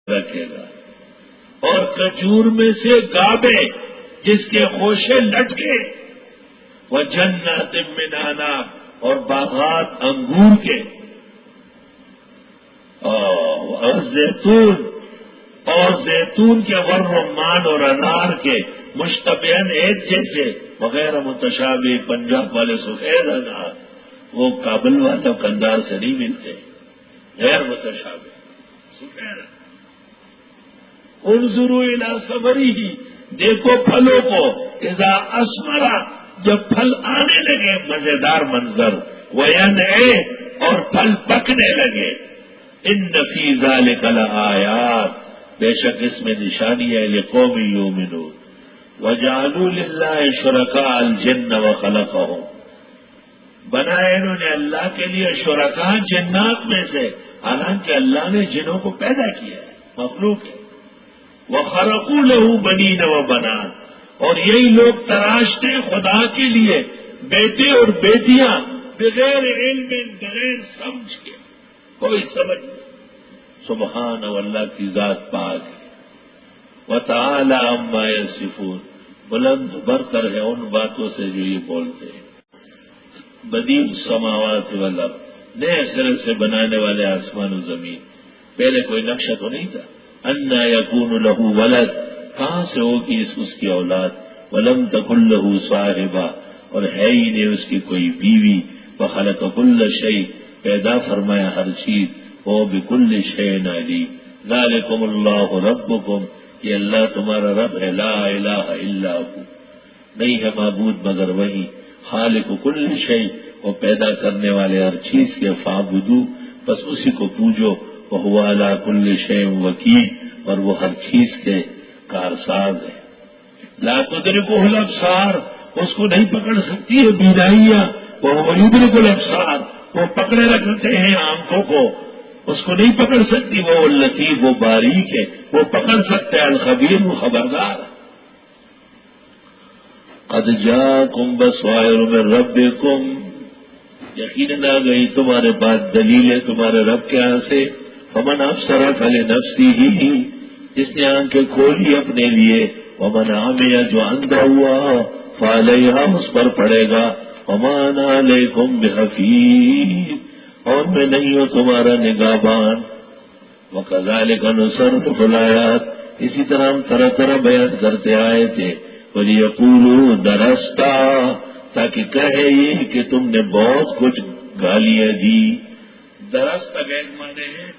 رکھے گا، اور کھجور میں سے گابے جس کے خوشے لٹکے، وہ جنات من عناب اور باغات انگور کے، اور زیتون کے، ورمان اور انار کے، مشتبہن ایک جیسے، وغیرہ متشابہ، پنجاب والے سفید انار وہ کابل والے کندار سے نہیں ملتے، غیر متشابہ سفید۔ انظروا الی ثمرہ، دیکھو پھلوں کو، اذا اثمر، جب پھل آنے لگے، مزیدار منظر، وینعے اور پھل پکنے لگے، ان فی ذلک لآیات، بے شک اس میں نشانی ہے، لقوم یؤمنون، وجعلوا للہ شرکاء الجن وخلقهم، بنائے انہوں نے اللہ کے لیے شرکاء جنات میں سے، حالانکہ اللہ نے جنوں کو پیدا کیا ہے، مخلوق ہے، وخرقوا له بنین وبنات، اور یہی لوگ تراشتے خدا کے لیے بیٹے اور بیٹیاں، بغیر علم، بغیر سمجھ کے، کوئی سمجھ نہیں، سبحان اللہ کی ذات پاک ہے، وتعالی عما یصفون، بلند برتر ہے ان باتوں سے جو یہ بولتے ہیں، بدیع السماوات والارض، نئے سرے سے بنانے والے آسمان و زمین، پہلے کوئی نقشہ تو نہیں تھا، انا یکون لہ ولد، کہاں سے ہوگی اس کی اولاد، ولم تکن لہ صاحبہ، اور ہے ہی نہیں اس کی کوئی بیوی، وخلق کل شیء، پیدا فرمایا ہر چیز، وہ بکل شیء علیم، ذالکم اللہ ربکم، یہ اللہ تمہارا رب ہے، لا الہ الا ہو، نہیں ہے معبود مگر وہی، خالق کل شیء، وہ پیدا کرنے والے ہر چیز کے، فاعبدو، بس اسی کو پوجو، وہو علی کل شیء وکیل، اور وہ ہر چیز کے کارساز ہے، لا تدرکہ الابصار، اس کو نہیں پکڑ سکتی ہے بینائیاں، وہو یدرک الابصار، وہ پکڑے رکھتے ہیں آنکھوں کو، اس کو نہیں پکڑ سکتی، وہ لطیف، وہ باریک ہے، وہ پکڑ سکتا ہے، الخبیر، وہ خبردار۔ قد جاءکم بصائر من ربکم، یقیناً آ گئی تمہارے پاس دلیلیں تمہارے رب کے یہاں سے، فمن ابصر فلنفسہ، جس نے آنکھیں کھولی اپنے لیے، ومن عمی، جو اندھا ہوا، فعلیہا، اس پر پڑے گا، وما انا علیکم بحفیظ، اور میں نہیں ہوں تمہارا نگہبان، وکذالک نصرف الآیات، اسی طرح ہم طرح طرح بیان کرتے آئے تھے، ولیقولوا درستا، تاکہ کہے یہ کہ تم نے بہت کچھ گالیاں دی، درست غیر مانے ہیں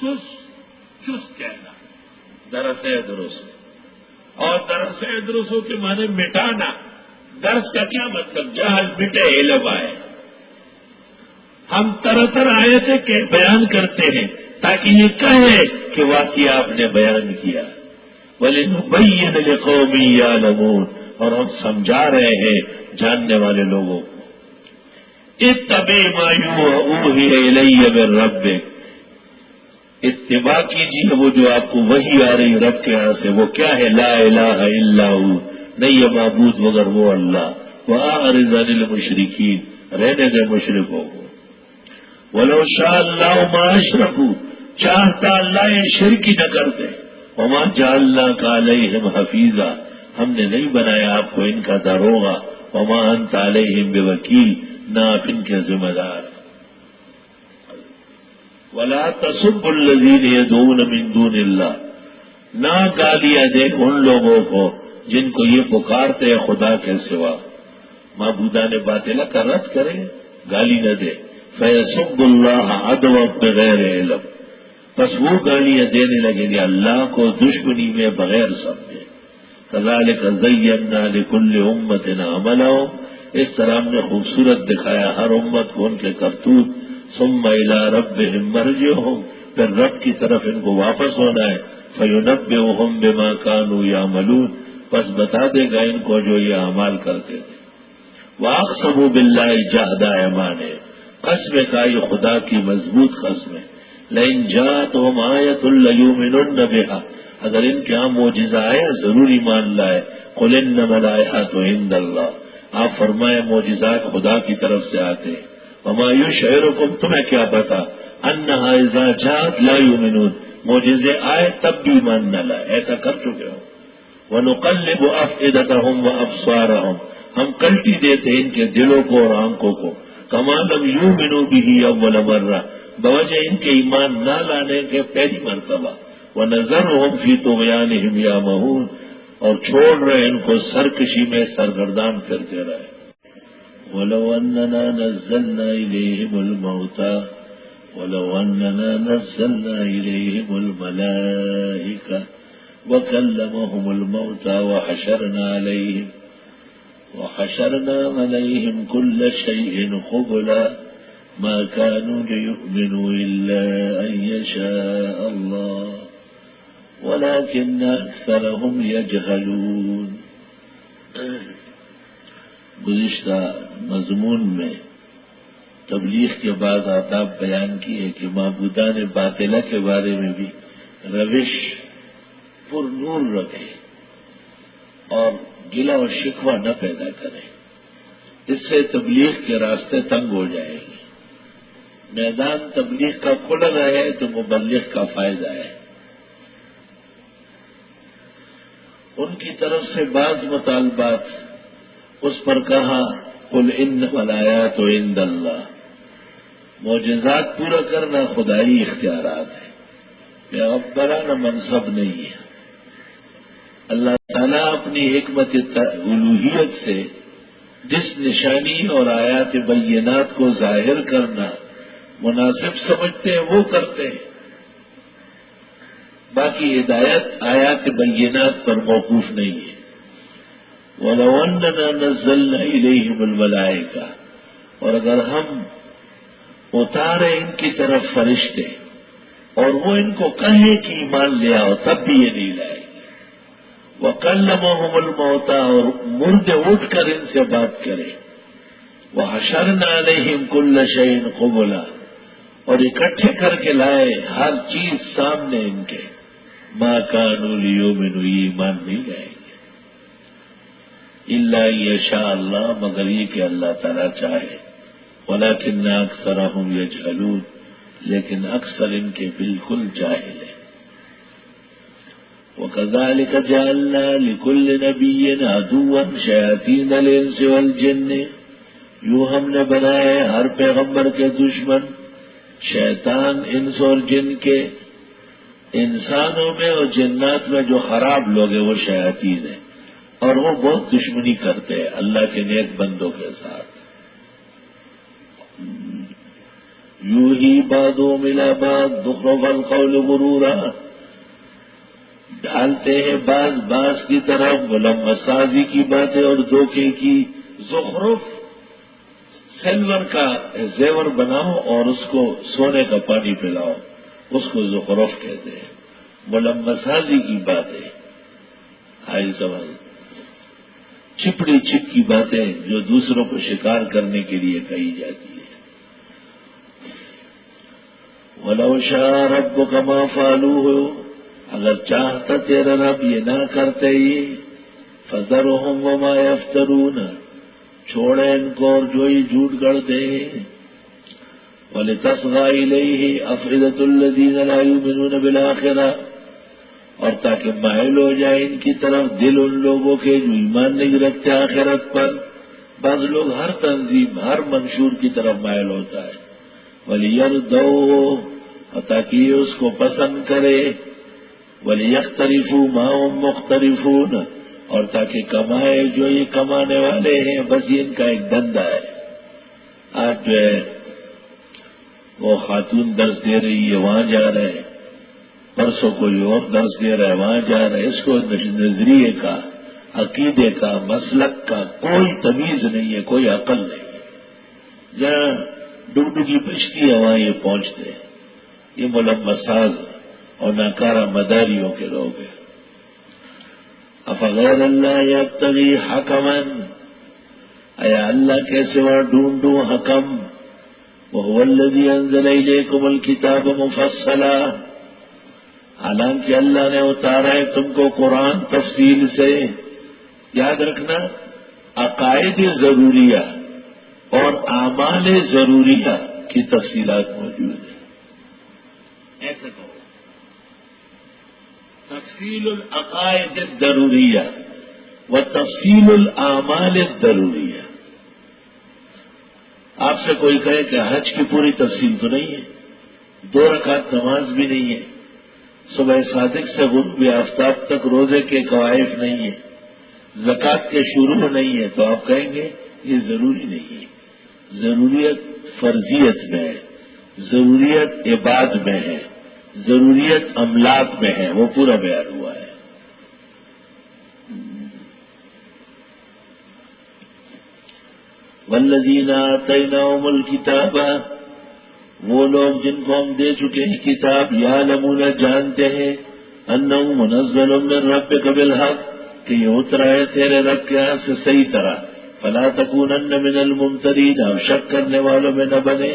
چست کہنا، درس درست، اور درس درستوں کے معنی مٹانا، درس کا کیا مطلب، جہل مٹے علم آئے، ہم طرح طرح آیتیں کہ بیان کرتے ہیں تاکہ یہ کہے کہ واقعی آپ نے بیان کیا، وَلِنُبَيِّنَ لِقَوْمٍ يَعْلَمُونَ، اور ہم سمجھا رہے ہیں جاننے والے لوگوں کو، اتَّبِعْ مَا يُوحَىٰ إِلَيَّ مِن رَّبِّكَ، اتباع کیجیے وہ جو آپ کو وحی آ رہی رب کے یہاں سے، وہ کیا ہے، لا الہ الا ہو، نہیں ہے معبود مگر وہ اللہ، وَأَعْرِضْ عَنِ الْمُشْرِكِينَ، رہنے دے مشرکوں کو، وَلَوْ شَاءَ اللَّهُ مَا أَشْرَكُوا، چاہتا اللہ یہ شرک ہی نہ کرتے، وَمَا جَعَلْنَاكَ عَلَيْهِمْ حَفِيظًا، ہم نے نہیں بنایا آپ کو ان کا داروغہ، وَمَا أَنْتَ عَلَيْهِمْ بِوَكِيلٍ، نہ آپ ان کے ذمہ دار، وَلَا تَسُبُّوا الَّذِينَ يَدْعُونَ مِن دُونِ اللَّهِ، نہ گالیاں دے ان لوگوں کو جن کو یہ پکارتے ہیں خدا کے سوا، معبودان باطلہ کا رد کرے، گالی نہ دے، فَيَسُبُّ اللَّهَ عَدْوًا بِغَيْرِ عِلْمٍ، بس وہ گالیاں دینے لگیں گے اللہ کو دشمنی میں بغیر سمجھے، كَذَلِكَ زَيَّنَّا لِكُلِّ أُمَّةٍ عَمَلَهُمْ، اس طرح ہم نے خوبصورت دکھایا ہر امت کو ان کے کرتوت، ثم إلى ربهم مرجعهم، پھر رب کی طرف ان کو واپس ہونا ہے، فينبئهم بما كانوا يعملون، بس بتا دے گا ان کو جو یہ اعمال کرتے تھے، وَأَقْسَمُوا بِاللَّهِ جَهْدَ أَيْمَانِهِمْ، قسم کا یہ خدا کی مضبوط قسم ہے، لئن جاءتهم آیۃ لیؤمنن بها، اگر ان کے یہاں معجزہ آیا ضرور ایمان لائے، قل انما الآیات عند اللہ، آپ فرمائے معجزات خدا کی طرف سے آتے ہیں، وما یشعرکم، تمہیں کیا پتا، انہا اذا جاءت لا یؤمنون، معجزے آئے تب بھی ایمان نہ لائے، ایسا کر چکے ہو۔ وَنُقَلِّبُ أَفْئِدَتَهُمْ وَأَبْصَارَهُم، ہم کلٹی دیتے ان کے دلوں کو اور آنکھوں کو، كَمَا لَمْ يُؤْمِنُوا بِهِ أَوَّلَ مَرَّةٍ، بوجہ ان کے ایمان نہ لانے کے پہلی مرتبہ، وَنَذَرُهُمْ فِي طُغْيَانِهِمْ يَعْمَهُونَ، اور چھوڑ رہے ان کو سرکشی میں سرگردان کرتے رہے۔ وَلَوْ أَنَّنَا نَزَّلْنَا إِلَيْهِمُ الْمَوْتَىٰ وَلَوْ أَنَّنَا نَزَّلْنَا إِلَيْهِمُ الْمَلَائِكَةَ وَكَلَّمَهُمُ الْمَوْتَىٰ وَحَشَرْنَا عَلَيْهِمْ كُلَّ شَيْءٍ قُبُلًا مَا كَانُوا لِيُؤْمِنُوا إِلَّا أَن يَشَاءَ اللَّهُ وَلَٰكِنَّ أَكْثَرَهُمْ يَجْهَلُونَ۔ گزشتہ مضمون میں تبلیغ کے بعض آداب بیان کیے کہ معبودان باطلہ کے بارے میں بھی روش پر نور رکھے اور گلہ و شکوہ نہ پیدا کرے، اس سے تبلیغ کے راستے تنگ ہو جائیں گے۔ میدان تبلیغ کا کھل رہے تو مبلغ کا فائدہ ہے۔ ان کی طرف سے بعض مطالبات، اس پر کہا قل انما الآیات عند اللہ، معجزات پورا کرنا خدائی اختیارات ہے، پیغمبرانہ منصب نہیں ہے۔ اللہ تعالیٰ اپنی حکمت الوہیت سے جس نشانی اور آیات بینات کو ظاہر کرنا مناسب سمجھتے ہیں وہ کرتے ہیں، باقی ہدایت آیات بینات پر موقوف نہیں ہے۔ وَلَوْ أَنَّنَا نَزَّلْنَا إِلَيْهِمُ الْمَلَائِكَةَ، اور اگر ہم اتارے ان کی طرف فرشتے اور وہ ان کو کہیں کہ ایمان لے آؤ تب بھی یہ نہیں لائے گی، وَكَلَّمَهُمُ الْمَوْتَىٰ، اور مردے اٹھ کر ان سے بات کرے، وَحَشَرْنَا عَلَيْهِمْ كُلَّ شَيْءٍ قُبُلًا، اور اکٹھے کر کے لائے ہر چیز سامنے ان کے، مَا كَانُوا لِيُؤْمِنُوا، ایمان نہیں لائے گے، إِلَّا أَن يَشَاءَ اللَّهُ، مگر یہ کہ اللہ تعالیٰ چاہے، وَلَٰكِنَّ أَكْثَرَهُمْ يَجْهَلُونَ، لیکن اکثر ان کے بالکل جاہل ہیں۔ وَكَذَٰلِكَ جَعَلْنَا لِكُلِّ نَبِيٍّ عَدُوًّا شَيَاطِينَ الْإِنسِ وَالْجِنِّ، یوں ہم نے بنائے ہر پیغمبر کے دشمن شیطان انس اور جن کے، انسانوں میں اور جنات میں جو خراب لوگ ہیں وہ شیاطین ہیں، اور وہ بہت دشمنی کرتے ہیں اللہ کے نیک بندوں کے ساتھ۔ یوحی بعضهم الی بعض زخرف القول غرورا، ڈالتے ہیں بعض کی طرف ملمس سازی کی باتیں اور دھوکے کی۔ زخرف سلور کا زیور بناؤ اور اس کو سونے کا پانی پلاؤ، اس کو زخرف کہتے ہیں۔ ملمس سازی کی باتیں، آئی سوال چپڑی چپ کی باتیں جو دوسروں کو شکار کرنے کے لیے کہی جاتی ہے۔ وَلَوْ شَاءَ رَبُّكَ مَا فَعَلُوهُ، اگر چاہتا تیرا رب یہ نہ کرتے ہی، فَذَرْهُمْ وَمَا يَفْتَرُونَ، چھوڑے ان کو اور جو ہی جھوٹ گڑتے ہیں۔ وَلِتَصْغَىٰ إِلَيْهِ أَفْئِدَةُ الَّذِينَ لَا يُؤْمِنُونَ بِالْآخِرَةِ، اور تاکہ مائل ہو جائے ان کی طرف دل ان لوگوں کے جو ایمان نہیں رکھتے آخرت پر۔ بعض لوگ ہر تنظیم ہر منشور کی طرف مائل ہوتا ہے۔ وَلِيَرْضَوْهُ، تاکہ یہ اس کو پسند کرے۔ وَلِيَخْتَرِفُوا مَا هُمْ مُخْتَرِفُونَ، اور تاکہ کمائے جو یہ کمانے والے ہیں، بس یہ ان کا ایک دھندا ہے۔ آج جو ہے وہ خاتون درس دے رہی ہے وہاں جا رہے ہیں، پرسوں کوئی اور درس دے رہا ہے وہاں جا رہا ہے، اس کو نظریے کا، عقیدے کا، مسلک کا کوئی تمیز نہیں ہے، کوئی عقل نہیں ہے۔ جہاں ڈگڈگی بچتی ہے وہاں یہ پہنچتے ہیں۔ یہ ملمس ساز اور ناکارہ مداریوں کے لوگ ہیں۔ افغیر اللہ یبتغی حکما، ایا اللہ کے سوا ڈھونڈوں حکم۔ وہو الذی انزل الیکم الکتاب مفصلا، حالانکہ اللہ نے اتارا ہے تم کو قرآن تفصیل سے۔ یاد رکھنا عقائد ضروریہ اور اعمال ضروریہ کی تفصیلات موجود ہیں۔ ایسا کہو تفصیل العقائد الضروریہ و تفصیل الاعمال الضروریہ. آپ سے کوئی کہے کہ حج کی پوری تفصیل تو نہیں ہے، 2 رکعت نماز بھی نہیں ہے، صبح صادق سے غروب آفتاب تک روزے کے قوائف نہیں ہے، زکوٰۃ کے شروع نہیں ہے، تو آپ کہیں گے یہ ضروری نہیں ہے. ضروریت فرضیت میں ہے، ضروریت عباد میں ہے، ضروریت املاک میں ہے، وہ پورا بیان ہوا ہے. والذین آتیناہم الکتاب، وہ لوگ جن کو ہم دے چکے ہیں کتاب، یعلمون جانتے ہیں، انہ منزل من ربک بالحق، کہ یہ اترا ہے تیرے رب کے یہاں سے صحیح طرح. فلا تکونن من الممترین، اب شک کرنے والوں میں نہ بنے.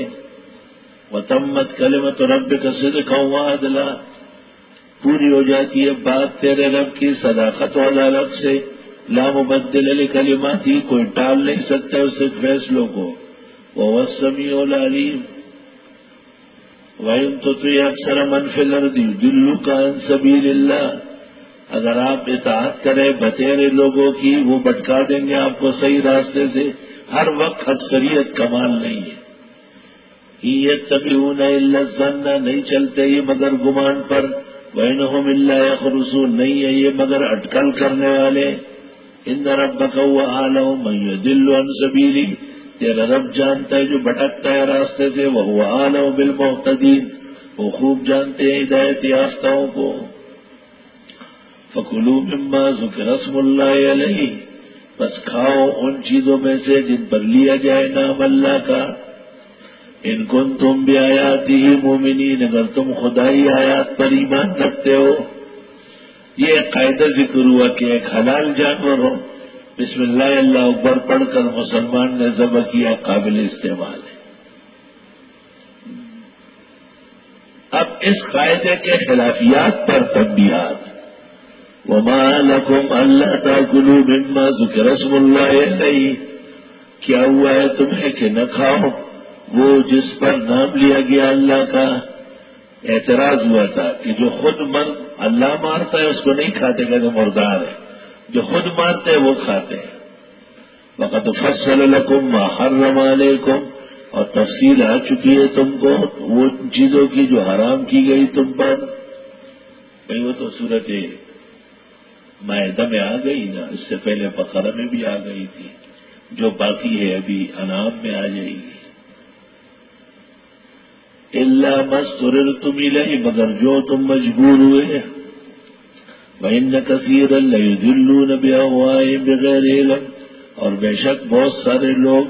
وتمت کلمۃ ربک صدقا وعدلا، پوری ہو جاتی ہے بات تیرے رب کی صداقت اور عدالت سے. لا مبدل لکلماتی، کوئی ٹال نہیں سکتا اس فیصلوں کو. وهو السمیع العلیم. وَإِن تُطِعْ أَكْثَرَ مَنْ فِي الْأَرْضِ يُضِلُّوكَ عَنْ سَبِيلِ اللَّهِ، اگر آپ اطاعت کریں بتیرے لوگوں کی، وہ بھٹکا دیں گے آپ کو صحیح راستے سے. ہر وقت اکثریت کمال نہیں ہے. إِن يَتَّبِعُونَ إِلَّا الظَّنَّ، نہیں چلتے یہ مگر گمان پر. وَإِنْهُمْ إِلَّا يَخْرُصُونَ، نہیں ہے یہ مگر اٹکل کرنے والے. ان ربک هو اعلم من يضل عن سبیلہ، تیرا رب جانتا ہے جو بھٹکتا ہے راستے سے. وهو اعلم بالمهتدین، وہ خوب جانتے ہیں ہدایت یافتاؤں کو. فکلوا مما ذکر اسم اللہ علیہ، بس کھاؤ ان چیزوں میں سے جن پر لیا جائے نام اللہ کا. ان کنتم بآیاتہ مؤمنین، اگر تم خدائی آیات پر ایمان رکھتے ہو. یہ قاعدہ ذکر ہوا کہ ایک حلال جانور ہو، بسم اللہ اللہ اکبر پڑھ کر مسلمان نے ذبح کیا، قابل استعمال ہے. اب اس قاعدے کے خلافیات پر تنبیہات. وما لکم الا تاکلوا مما ذکر اسم اللہ علیہ، کیا ہوا ہے تمہیں کہ نہ کھاؤ وہ جس پر نام لیا گیا اللہ کا. اعتراض ہوا تھا کہ جو خود اللہ مارتا ہے اس کو نہیں کھاتے، کہ مردار ہے. جو خود مارتے ہیں وہ کھاتے ہیں. وقد فصل لکم ما حرم علیکم، اور تفصیل آ چکی ہے تم کو وہ چیزوں کی جو حرام کی گئی تم پر. بھئی وہ تو صورت مائدہ میں آ گئی نا، اس سے پہلے بقرہ میں بھی آ گئی تھی، جو باقی ہے ابھی انعام میں آ جائے گی. الا ما اضطررتم الیہ، مگر جو تم مجبور ہوئے. وان کثیرا لیضلون باہوائہم بغیر علم، اور بے شک بہت سارے لوگ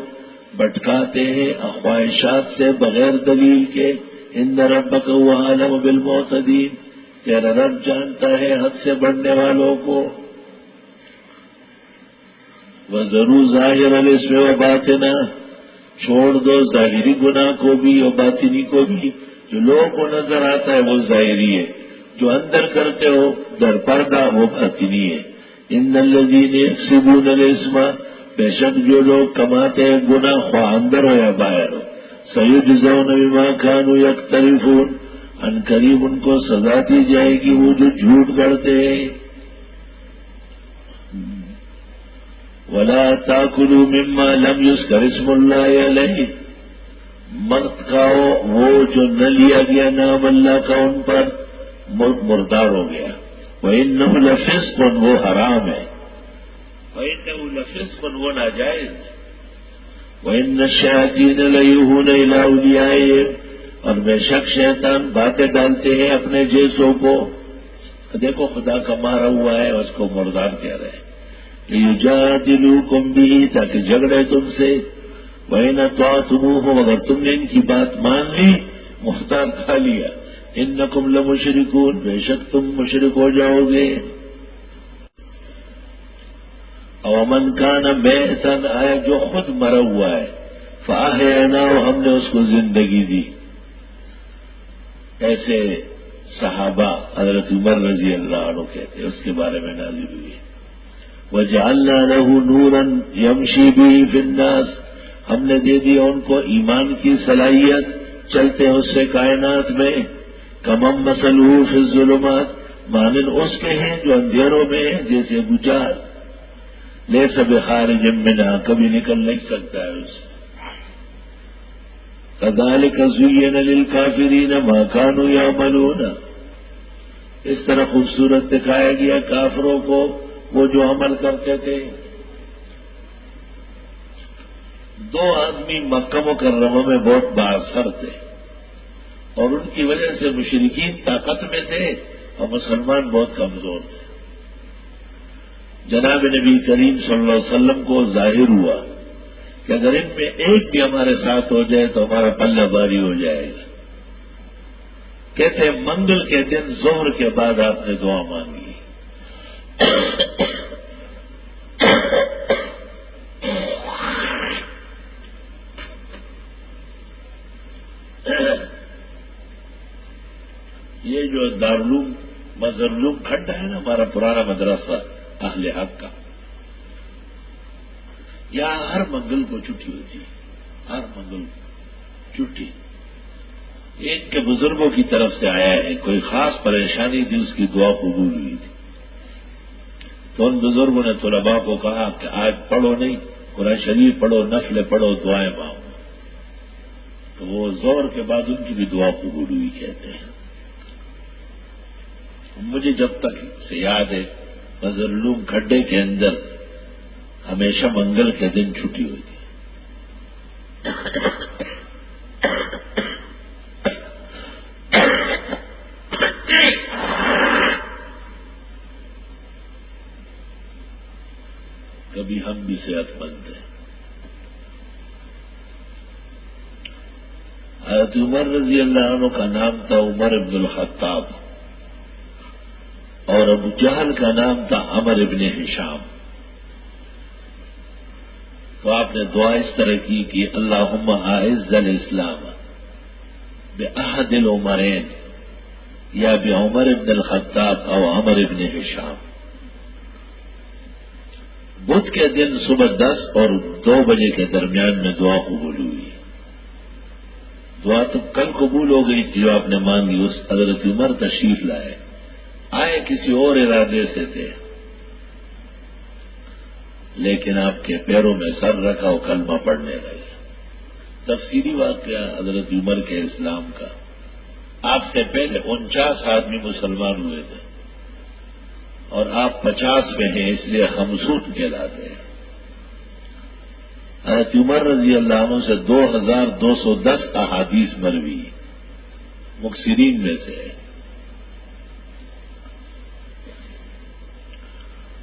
بھٹکاتے ہیں خواہشات سے بغیر دلیل کے. ان ربک هو اعلم بالمعتدین، تیرا رب جانتا ہے حد سے بڑھنے والوں کو. وذروا ظاہر الاسم وباطنہ، چھوڑ دو ظاہری گناہ کو بھی اور باطنی کو بھی. جو لوگوں کو نظر آتا ہے وہ ظاہری ہے، جو اندر کرتے ہو در پردہ وہ باطنی ہے. ان الذین یکسبون الاسم، بے شک جو لوگ کماتے ہیں گناہ خواہ اندر ہو یا باہر ہو. سیجزون بما کانوا یقترفون، ان قریب ان کو سزا دی جائے گی وہ جو جھوٹ گڑتے ہیں. ولا تاکلوا مما لم یذکر اسم اللہ علیہ، مت کھاؤ وہ جو نہ لیا گیا نام اللہ کا ان پر، مردار ہو گیا. وَإِنَّهُ لَفِسْقٌ، وہ حرام ہے. وَإِنَّهُ لَفِسْقٌ، وہ ناجائز. وَإِنَّ الشَّيَاطِينَ لَيُوحُونَ إِلَىٰ أَوْلِيَائِهِمْ، اور بے شک شیطان باتیں ڈالتے ہیں اپنے جیسوں کو. دیکھو خدا کا مارا ہوا ہے اس کو مردار کہہ رہے ہیں. لِيُجَادِلُوكُمْ بِهِ، تاکہ جھگڑے تم سے. وَإِنْ أَطَعْتُمُوهُمْ، اگر تم نے ان کی بات مان لی مختار کھا لیا. انکم لمشرکون، بے شک تم مشرک ہو جاؤ گے. او من کان میتا، آیا جو خود مرا ہوا ہے. فاحیناہ، ہم نے اس کو زندگی دی. ایسے صحابہ حضرت عمر رضی اللہ عنہ کہتے ہیں، اس کے بارے میں نازل ہوئی. وجعلنا له نورا یمشی به فی الناس، ہم نے دے دیا ان کو ایمان کی صلاحیت، چلتے ہیں اس سے کائنات میں. کمم مثلہ فی الظلمات، مانند اس کے ہیں جو اندھیروں میں ہیں، جیسے ابو جہل لیس بخارج منہا، کبھی نکل نہیں سکتا ہے اس سے۔ کذالک زین للکافرین ما کانوا یعملون، اس طرح خوبصورت دکھایا گیا کافروں کو وہ جو عمل کرتے تھے۔ دو آدمی مکہ مکرمہ میں بہت بااثر تھے اور ان کی وجہ سے مشرکین طاقت میں تھے اور مسلمان بہت کمزور تھے۔ جناب نبی کریم صلی اللہ علیہ وسلم کو ظاہر ہوا کہ اگر ان میں ایک بھی ہمارے ساتھ ہو جائے تو ہمارا پلہ بھاری ہو جائے گا۔ کہتے ہیں منگل کے دن ظہر کے بعد آپ نے دعا مانگی۔ یہ جو دارالعلوم مظہرالعلوم کھڈا ہے نا، ہمارا پرانا مدرسہ اہل حق کا، یہاں ہر منگل کو چھٹی ہوتی ہے، ہر منگل کو چھٹی۔ ایک کے بزرگوں کی طرف سے آیا ہے، کوئی خاص پریشانی تھی، اس کی دعا قبول ہوئی تھی، تو ان بزرگوں نے طلباء کو کہا کہ آج پڑھو نہیں، قرآن شریف پڑھو، نفل پڑھو، دعائیں مانگو۔ تو وہ زور کے بعد ان کی بھی دعا قبول ہوئی کہتے ہیں۔ مجھے جب تک سے یاد ہے مظہرالعلوم کھڈے کے اندر ہمیشہ منگل کے دن چھٹی ہوتی ہے۔ کبھی ہم بھی صحت مند ہیں۔ حضرت عمر رضی اللہ عنہ کا نام تھا عمر ابن الخطاب اور ابو جہل کا نام تھا عمر ابن ہشام۔ تو آپ نے دعا اس طرح کی کہ اللہم اعز الاسلام باحد العمرین یا بعمر ابن الخطاب او عمر ابن ہشام۔ بدھ کے دن صبح 10 اور 2 بجے کے درمیان میں دعا قبول ہوئی۔ دعا تو کل قبول ہو گئی تھی جو آپ نے مانگی، اس حضرت عمر تشریف لائے، آئے کسی اور ارادے سے تھے، لیکن آپ کے پیروں میں سر رکھا اور کلمہ پڑھنے لگے۔ تفصیلی واقعہ حضرت عمر کے اسلام کا، آپ سے پہلے 49 آدمی مسلمان ہوئے تھے اور آپ 50 میں ہیں، اس لیے خمسون کہلاتے ہیں۔ حضرت عمر رضی اللہ عنہ سے 2210 احادیث مروی مکثرین میں سے ہے۔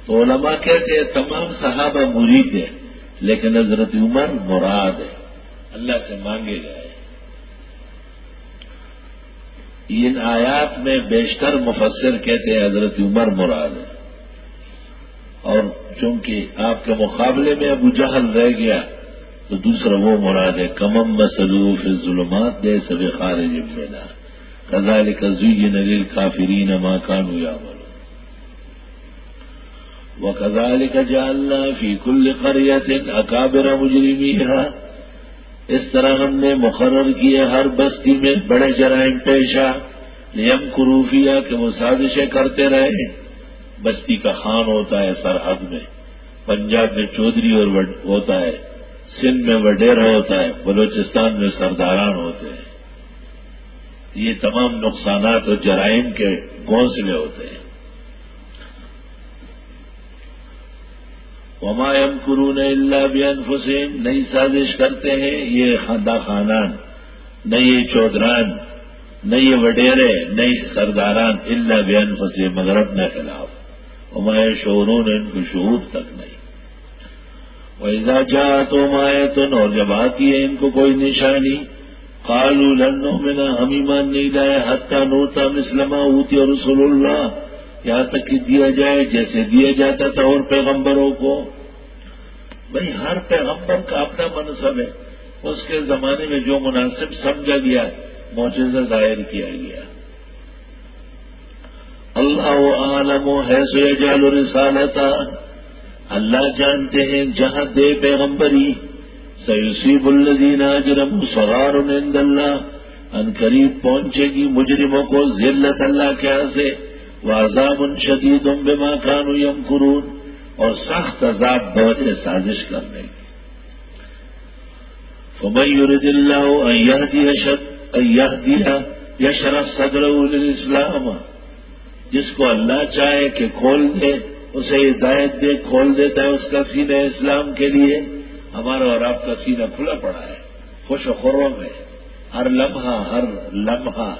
تو علماء کہتے ہیں تمام صحابہ مرید ہیں، لیکن حضرت عمر مراد ہے، اللہ سے مانگے گئے۔ ان آیات میں بیشتر مفسر کہتے ہیں حضرت عمر مراد ہے، اور چونکہ آپ کے مقابلے میں ابو جہل رہ گیا تو دوسرا وہ مراد ہے، کمم مثلہ فی الظلمات لیس بخارج منہا کذالک زین للکافرین ما کانوا یعملون وَكَذَلِكَ جَعَلْنَا فِي كُلِّ قَرْيَةٍ أَكَابِرَ مُجْرِمِيهَا، اس طرح ہم نے مقرر کیے ہر بستی میں بڑے جرائم پیشہ، لِيَمْكُرُوا فِيهَا کہ وہ سازشیں کرتے رہے۔ بستی کا خان ہوتا ہے سرحد میں، پنجاب میں چودھری اور ہوتا ہے، سندھ میں وڈیرا ہوتا ہے، بلوچستان میں سرداران ہوتے ہیں۔ یہ تمام نقصانات اور جرائم کے گھونسلے ہوتے ہیں۔ وما يمكرون الا بانفسهم، نئی سازش کرتے ہیں یہ خاندہ خانان، نہ یہ چودھران، نہ یہ وڈیرے، نہ یہ سرداران، الا بانفسهم مگر اپنے خلاف، وما يشعرون ان کو شعور تک نہیں۔ وَإِذَا جَاءَتْهُمْ آيَةٌ، اور جب آتی ہے ان کو کوئی نشانی، قالوا لن نؤمن، ہم ایمان نہیں لائے، حتى نؤتى مثل ما أوتي رسل اللہ، یہاں تک کہ دیا جائے جیسے دیا جاتا تھا اور پیغمبروں کو۔ بھئی ہر پیغمبر کا اپنا منصب ہے، اس کے زمانے میں جو مناسب سمجھا گیا معجزہ ظاہر کیا گیا۔ اللہ عالم حیث یجعل رسالتہ، اللہ جانتے ہیں جہاں دے پیغمبری، سیصیب الذین اجرموا صغار عند اللہ، ان قریب پہنچے گی مجرموں کو ذلت اللہ کے ہاں سے، وعذاب شدید بما كانوا يمكرون، اور سخت عذاب بوجہ سازش کرنے کی۔ فمن يرد الله ان يهديه يشرح صدره للاسلام، جس کو اللہ چاہے کہ کھول دے، اسے ہدایت دے، کھول دیتا ہے اس کا سینہ اسلام کے لیے۔ ہمارا اور آپ کا سینہ کھلا پڑا ہے، خوش و خرم ہے، ہر لمحہ،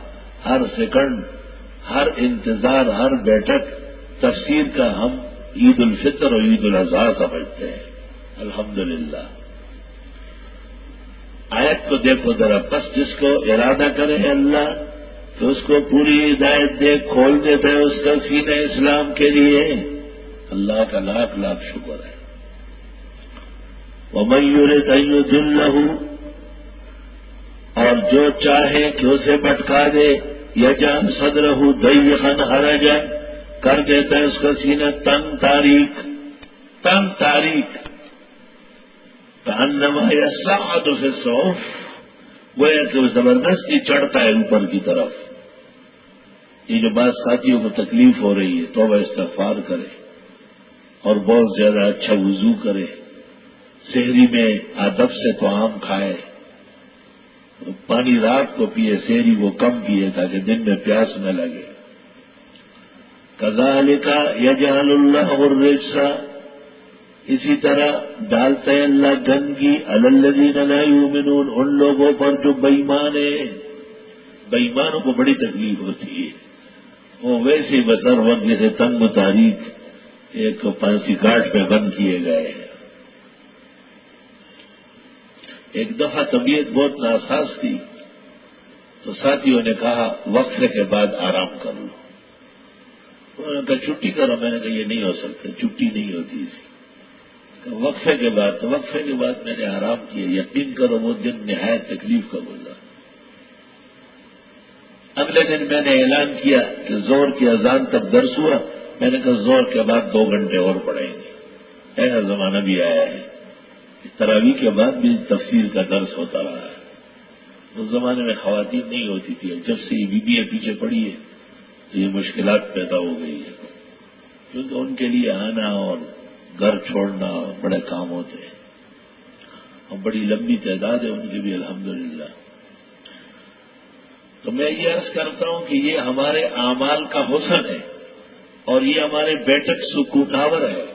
ہر سیکنڈ، ہر انتظار، ہر بیٹھک تفسیر کا ہم عید الفطر اور عید الاضحیٰ سمجھتے ہیں۔ الحمدللہ۔ آیت کو دیکھو ذرا، بس جس کو ارادہ کرے اللہ تو اس کو پوری ہدایت دے، کھول دیتا ہے اس کا سینہ اسلام کے لیے۔ اللہ کا لاکھ لاکھ شکر ہے۔ وَمَن يُرِدْ أَن يُضِلَّهُ، اور جو چاہے کہ اسے بھٹکا دے، يَجْعَلْ صَدْرَهُ ضَيِّقًا حَرَجًا، کر دیتا ہے اس کا سینہ تنگ تاریک، کأنما يصعد في الصعود، گویا کہ وہ زبردستی چڑھتا ہے اوپر کی طرف۔ یہ جو بات ساتھیوں کو تکلیف ہو رہی ہے، توبہ استغفار کرے اور بہت زیادہ اچھا وضو کرے، سحری میں ادب سے طعام کھائے، پانی رات کو پیے، سحری کو کم پیے تاکہ دن میں پیاس نہ لگے۔ کذالک یجعل اللہ الرجس، اسی طرح ڈالتا ہے اللہ گندگی علی الذین لا یؤمنون، ان لوگوں پر جو بےایمان ہیں۔ بےایمانوں کو بڑی تکلیف ہوتی ہے، وہ ویسے بسر وقت جیسے تنگ و تاریک ایک پانسی گھاٹ میں بند کیے گئے ہیں۔ ایک دفعہ طبیعت بہت ناساز تھی تو ساتھیوں نے کہا وقفے کے بعد آرام کر لو۔ انہوں نے کہا چھٹی کرو، میں نے کہا یہ نہیں ہو سکتا، چھٹی نہیں ہوتی اسی وقفے کے بعد۔ تو وقفے کے بعد میں نے آرام کیا، یقین کرو وہ دن نہایت تکلیف کا گزرا۔ اگلے دن میں نے اعلان کیا کہ زور کی اذان تک درس ہوا، میں نے کہا زور کے بعد 2 گھنٹے اور پڑھیں گے۔ ایسا زمانہ بھی آیا ہے، تراویح کے بعد بھی تفسیر کا درس ہوتا رہا ہے۔ اس زمانے میں خواتین نہیں ہوتی تھی، جب سے یہ بیویاں پیچھے پڑی ہے تو یہ مشکلات پیدا ہو گئی ہے، کیونکہ ان کے لیے آنا اور گھر چھوڑنا بڑے کام ہوتے ہیں، اور بڑی لمبی تعداد ہے ان کی بھی الحمدللہ۔ تو میں یہ عرض کرتا ہوں کہ یہ ہمارے اعمال کا حسن ہے اور یہ ہمارے بیٹک سکوناور ہے۔